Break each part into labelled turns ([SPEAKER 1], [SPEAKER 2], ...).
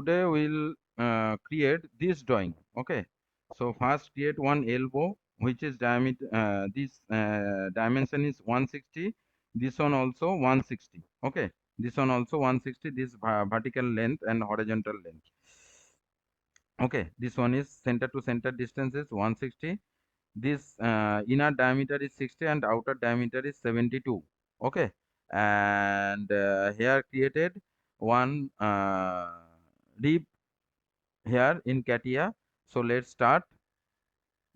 [SPEAKER 1] Today we'll create this drawing. Okay, so first create one elbow which is diameter, this dimension is 160, this one also 160. Okay, this one also 160, this vertical length and horizontal length. Okay, this one is center to center distance is 160, this inner diameter is 60 and outer diameter is 72. Okay, and here created one rib here in CATIA. So let's start.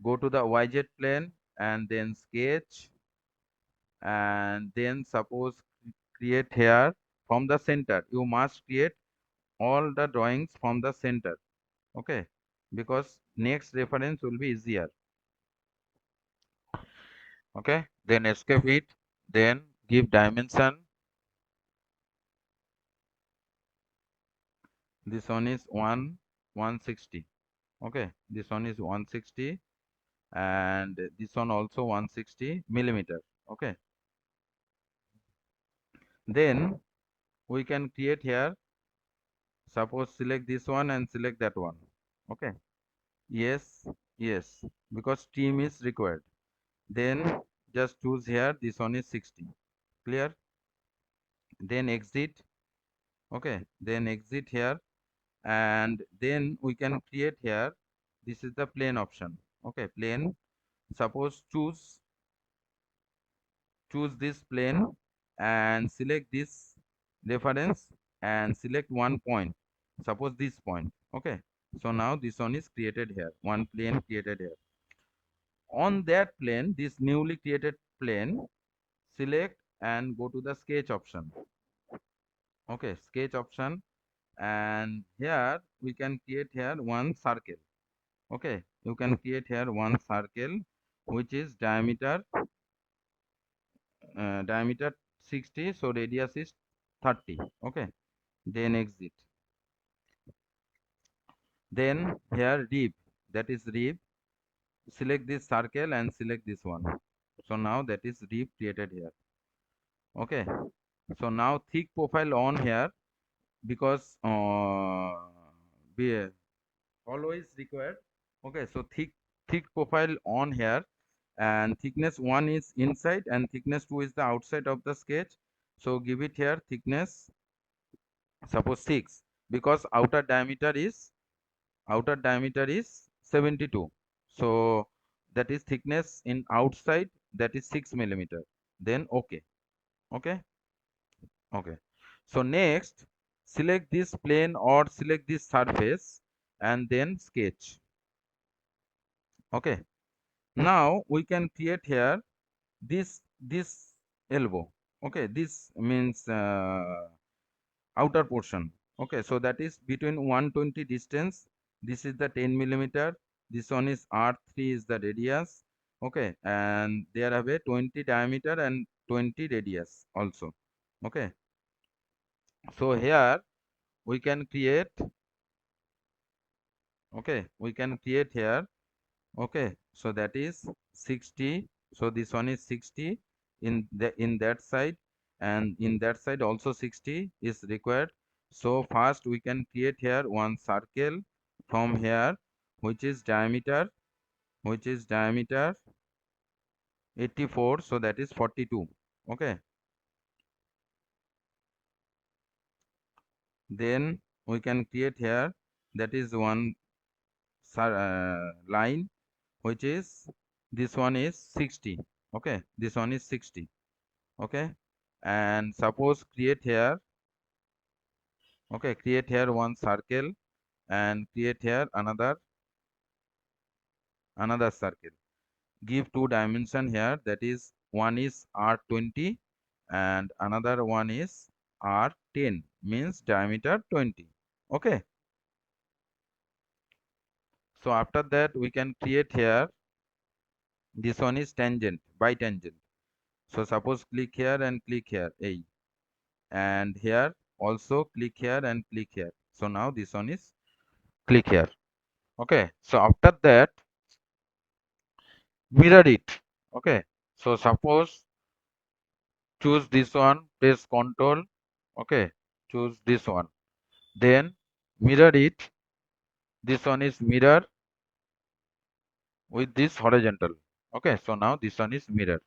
[SPEAKER 1] Go to the YZ plane and then sketch, and then suppose create here from the center. You must create all the drawings from the center. Okay, because next reference will be easier. Okay, then escape it, then give dimension. This one is 160. Okay, this one is 160 and this one also 160 millimeter. Okay, then we can create here, suppose select this one and select that one. Okay, yes, yes, because team is required. Then just choose here, this one is 60. Clear? Then exit. Okay, then exit here, and then we can create here, this is the plane option. Okay, plane, suppose choose this plane and select this reference and select one point, suppose this point. Okay, so now this one is created here, one plane created here. On that plane, this newly created plane, select and go to the sketch option. Okay, sketch option, and here we can create here one circle. Okay, you can create here one circle which is diameter 60, so radius is 30. Okay, then exit. Then here rib, that is rib, select this circle and select this one. So now that is rib created here. Okay, so now thick profile on here, because be always required. Okay, so thick profile on here, and thickness 1 is inside and thickness 2 is the outside of the sketch. So give it here thickness, suppose 6, because outer diameter is 72. So that is thickness in outside, that is 6 millimeter. Then okay. Okay, okay. So next, select this plane or select this surface and then sketch. Okay, now we can create here this elbow. Okay, this means outer portion. Okay, so that is between 120 distance. This is the 10 millimeter. This one is R3 is the radius. Okay, and there have a 20 diameter and 20 radius also. Okay, so here we can create. Okay, we can create here. Okay, so that is 60. So this one is 60 in that side, and in that side also 60 is required. So first we can create here one circle from here, which is diameter 84, so that is 42. Okay, then we can create here, that is one line which is, this one is 60. Okay, this one is 60. Okay, and suppose create here. Okay, create here one circle and create here another circle. Give two dimension here, that is one is R20 and another one is R10, means diameter 20. Okay, so after that we can create here, this one is tangent, by tangent. So suppose click here and click here, A, and here also click here and click here. So now this one is click here. Okay, so after that mirror it. Okay, so suppose choose this one, press Ctrl. Okay, choose this one, then mirror it. This one is mirror with this horizontal. Okay, so now this one is mirror.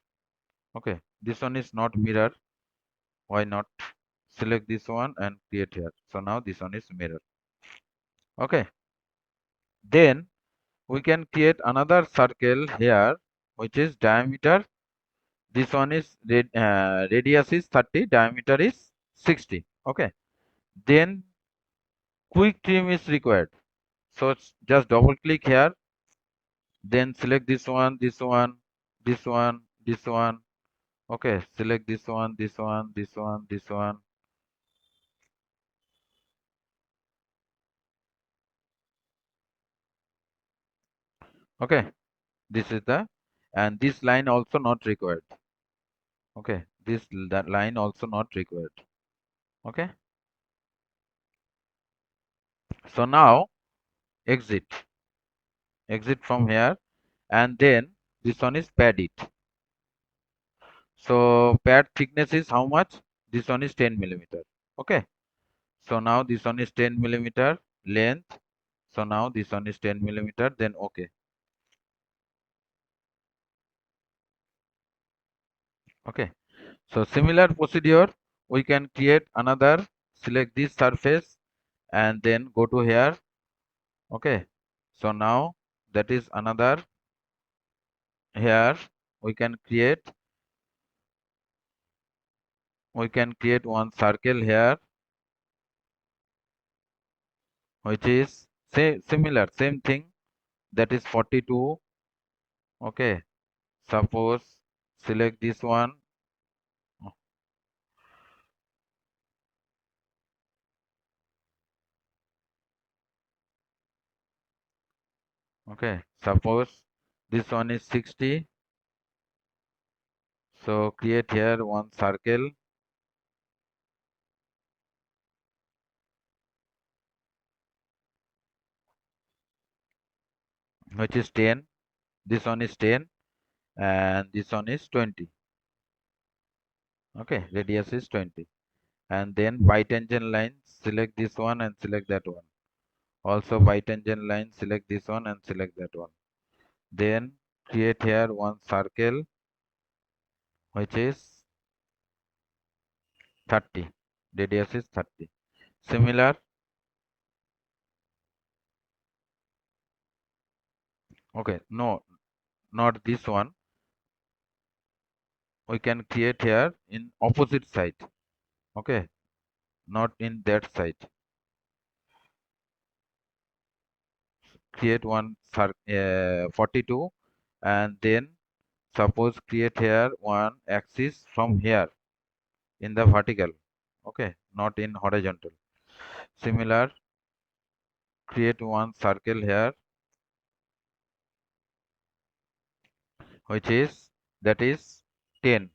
[SPEAKER 1] Okay, this one is not mirror. Why not? Select this one and create here. So now this one is mirror. Okay, then we can create another circle here, which is diameter. This one is radius is 30, diameter is 60. Okay, then quick trim is required. So just double click here, then select this one, this one, this one, this one. Okay, select this one, this one, this one, this one. Okay, this is the, and this line also not required. Okay, that line also not required. Okay, so now exit, exit from here, and then this one is pad it. So pad thickness is how much? This one is 10 millimeter. Okay, so now this one is 10 millimeter length. So now this one is 10 millimeter. Then okay. Okay. So similar procedure, we can create another. Select this surface and then go to here. Okay. So now that is another. Here we can create. We can create one circle here, which is similar, same thing. That is 42. Okay. Suppose select this one. Okay. Suppose this one is 60. So create here one circle, which is 10. This one is 10 and this one is 20. Okay. Radius is 20. And then bitangent line, select this one and select that one. Also bitangent line, select this one and select that one. Then create here one circle, which is 30. Radius is 30. Similar. Okay. No, not this one. We can create here in opposite side. Okay. Not in that side. Create one 42 and then suppose create here one axis from here in the vertical. Okay. Not in horizontal. Similar, create one circle here, which is, that is 10,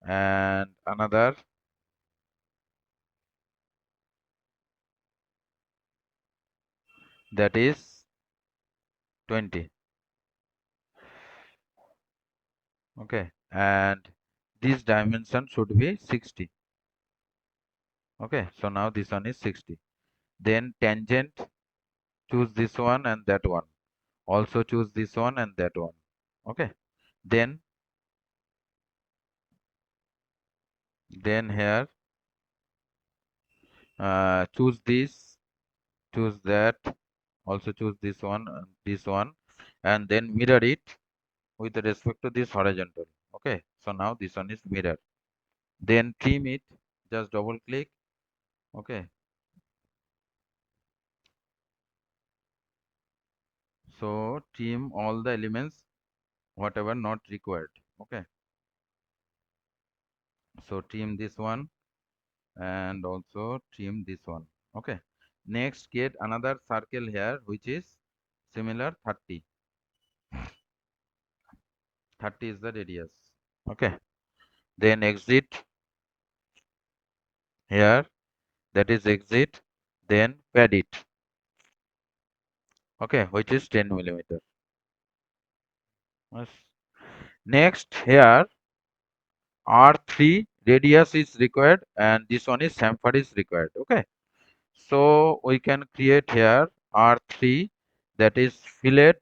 [SPEAKER 1] and another, that is 20. Okay, and this dimension should be 60. Okay, so now this one is 60. Then tangent, choose this one and that one. Also choose this one and that one. Okay, then here choose this, choose that, also choose this one and this one, and then mirror it with respect to this horizontal. Okay, so now this one is mirror. Then trim it, just double click. Okay, so trim all the elements whatever not required. Okay, so trim this one and also trim this one. Okay, next get another circle here, which is similar 30. 30 is the radius. Okay, then exit here, that is exit, then pad it. Okay, which is 10 millimeter. Yes. Next here R3 radius is required and this one is chamfer is required. Okay, So we can create here R3, that is fillet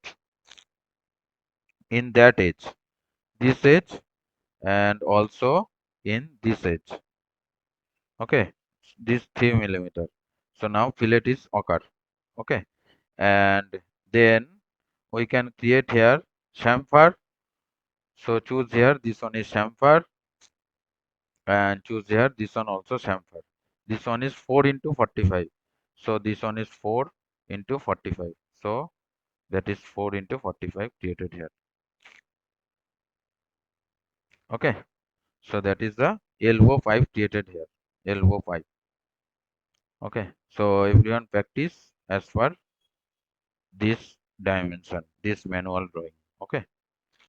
[SPEAKER 1] in that edge, this edge, and also in this edge. Okay, this 3 mm. So now fillet is occur. Okay, and then we can create here chamfer. So choose here, this one is chamfer, and choose here, this one also chamfer. This one is 4 into 45. So this one is 4 into 45. So that is 4 into 45 created here. Okay, so that is the elbow 5 created here. Elbow 5. Okay, so everyone practice as per this dimension, this manual drawing. Okay.